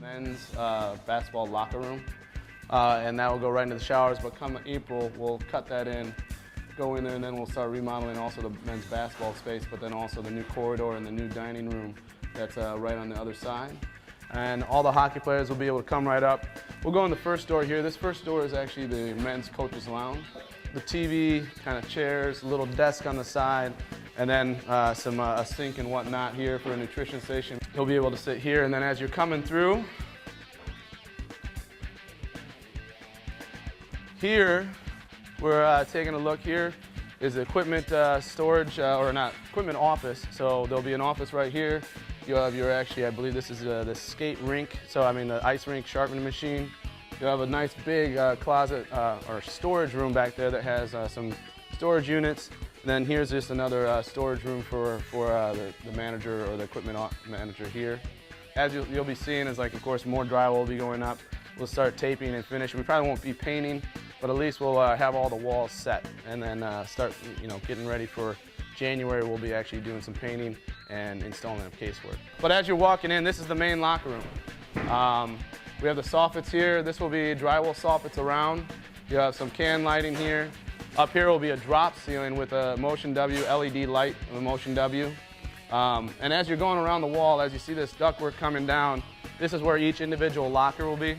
men's basketball locker room, and that will go right into the showers. But come April, we'll cut that in, go in there, and then we'll start remodeling also the men's basketball space, but then also the new corridor and the new dining room that's right on the other side. And all the hockey players will be able to come right up. We'll go in the first door here. This first door is actually the men's coaches lounge. The TV, kind of chairs, a little desk on the side, and then a sink and whatnot here for a nutrition station. You'll be able to sit here, and then as you're coming through, here, we're taking a look here, is the equipment storage, or not, equipment office. So there'll be an office right here. You'll have your, actually, I believe this is the skate rink, the ice rink sharpening machine. You'll have a nice big closet or storage room back there that has some storage units. And then here's just another storage room for the manager or the equipment manager here. As you'll be seeing is, like, of course, more drywall will be going up. We'll start taping and finishing. We probably won't be painting, but at least we'll have all the walls set, and then start, getting ready for January. We'll be actually doing some painting and installing of casework. But as you're walking in, this is the main locker room. We have the soffits here. This will be drywall soffits around. You have some can lighting here. Up here will be a drop ceiling with a Motion W LED light with a Motion W. And as you're going around the wall, as you see this ductwork coming down, this is where each individual locker will be.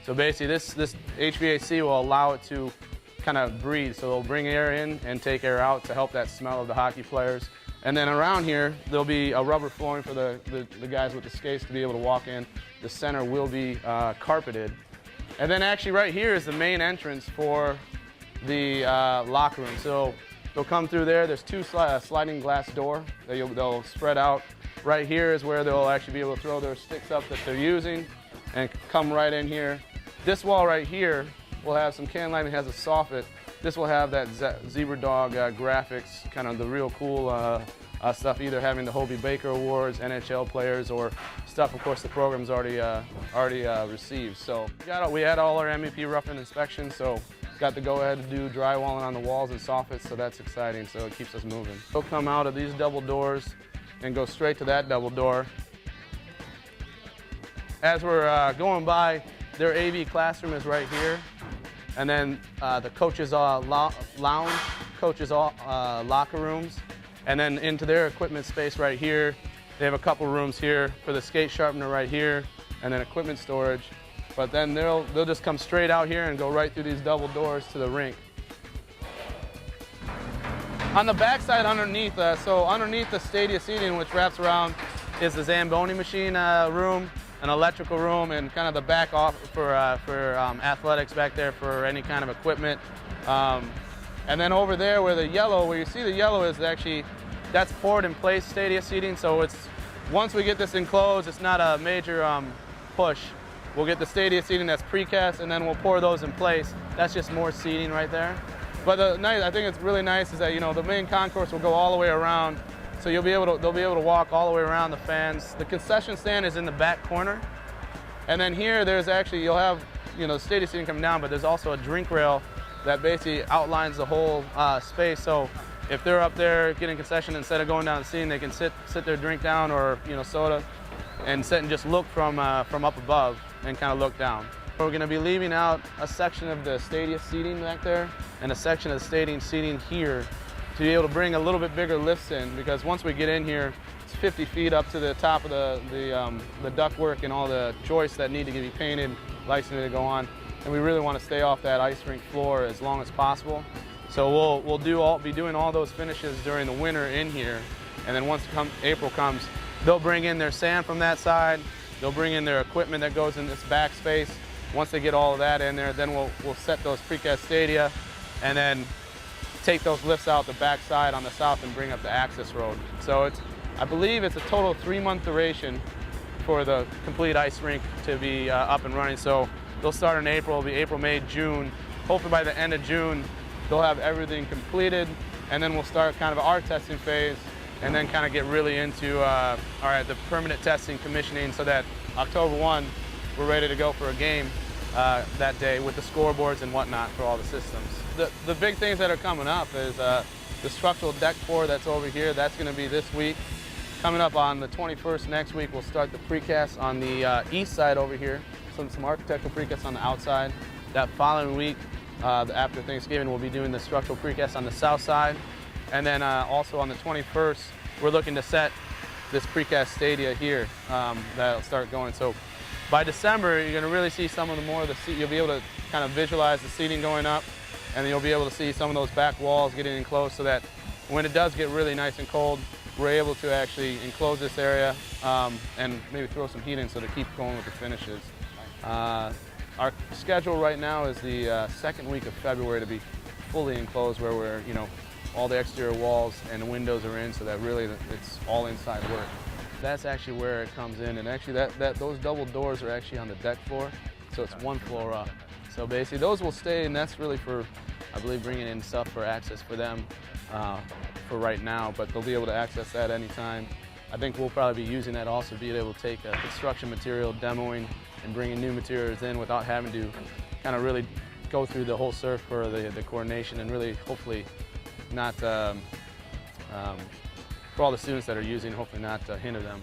So basically this HVAC will allow it to kind of breathe. So it'll bring air in and take air out to help that smell of the hockey players. And then around here, there'll be a rubber flooring for the guys with the skates to be able to walk in. The center will be carpeted. And then actually right here is the main entrance for the locker room. So they'll come through there. There's two sliding glass door that they'll spread out. Right here is where they'll actually be able to throw their sticks up that they're using and come right in here. This wall right here will have some can lighting, has a soffit. This will have that zebra dog graphics, kind of the real cool stuff, either having the Hobie Baker Awards, NHL players, or stuff, of course, the program's already received. So we had all our MEP rough-in inspections, so got to go ahead and do drywalling on the walls and soffits, so that's exciting, so it keeps us moving. We'll come out of these double doors and go straight to that double door. As we're going by, their AV classroom is right here. And then the coaches' lounge, coaches' locker rooms, and then into their equipment space right here. They have a couple rooms here for the skate sharpener right here, and then equipment storage. But then they'll just come straight out here and go right through these double doors to the rink. On the backside underneath, so underneath the stadia seating, which wraps around, is the Zamboni machine room, an electrical room, and kind of the back off for athletics back there for any kind of equipment. And then over there where you see the yellow is actually, that's poured in place stadia seating. So once we get this enclosed, it's not a major push. We'll get the stadia seating that's precast, and then we'll pour those in place. That's just more seating right there. But I think it's really nice is that, the main concourse will go all the way around. So they'll be able to walk all the way around the fans. The concession stand is in the back corner. And then here there's actually, you'll have, the stadia seating coming down, but there's also a drink rail that basically outlines the whole space. So if they're up there getting concession, instead of going down the seating, they can sit their drink down, or soda, and sit and just look from up above and kind of look down. We're going to be leaving out a section of the stadia seating back there and a section of the stadium seating here to be able to bring a little bit bigger lifts in, because once we get in here, it's 50 feet up to the top of the ductwork and all the joists that need to be painted, lights need to go on, and we really want to stay off that ice rink floor as long as possible. So we'll be doing all those finishes during the winter in here, and then once April comes, they'll bring in their sand from that side, they'll bring in their equipment that goes in this back space. Once they get all of that in there, then we'll set those precast stadia, and then take those lifts out the back side on the south and bring up the access road. So I believe it's a total of 3-month duration for the complete ice rink to be up and running. So they'll start in April, it'll be April, May, June. Hopefully by the end of June, they'll have everything completed, and then we'll start kind of our testing phase, and then kind of get really into the permanent testing, commissioning, so that October 1, we're ready to go for a game that day with the scoreboards and whatnot for all the systems. The big things that are coming up is the structural deck pour that's over here. That's going to be this week. Coming up on the 21st next week, we'll start the precast on the east side over here. Some architectural precast on the outside. That following week, after Thanksgiving, we'll be doing the structural precast on the south side. And then also on the 21st, we're looking to set this precast stadia here that'll start going. So by December, you're going to really see some of the more of the seat. You'll be able to kind of visualize the seating going up, and then you'll be able to see some of those back walls getting enclosed so that when it does get really nice and cold, we're able to actually enclose this area and maybe throw some heat in so to keep going with the finishes. Our schedule right now is the second week of February to be fully enclosed, where we're, all the exterior walls and the windows are in, so that really it's all inside work. That's actually where it comes in, and actually those double doors are actually on the deck floor, so it's one floor up. So basically those will stay, and that's really for, I believe, bringing in stuff for access for them for right now, but they'll be able to access that anytime. I think we'll probably be using that also, being able to take construction material, demoing, and bringing new materials in without having to kind of really go through the whole surf for the coordination, and really hopefully not, for all the students that are using, hopefully not hinder them.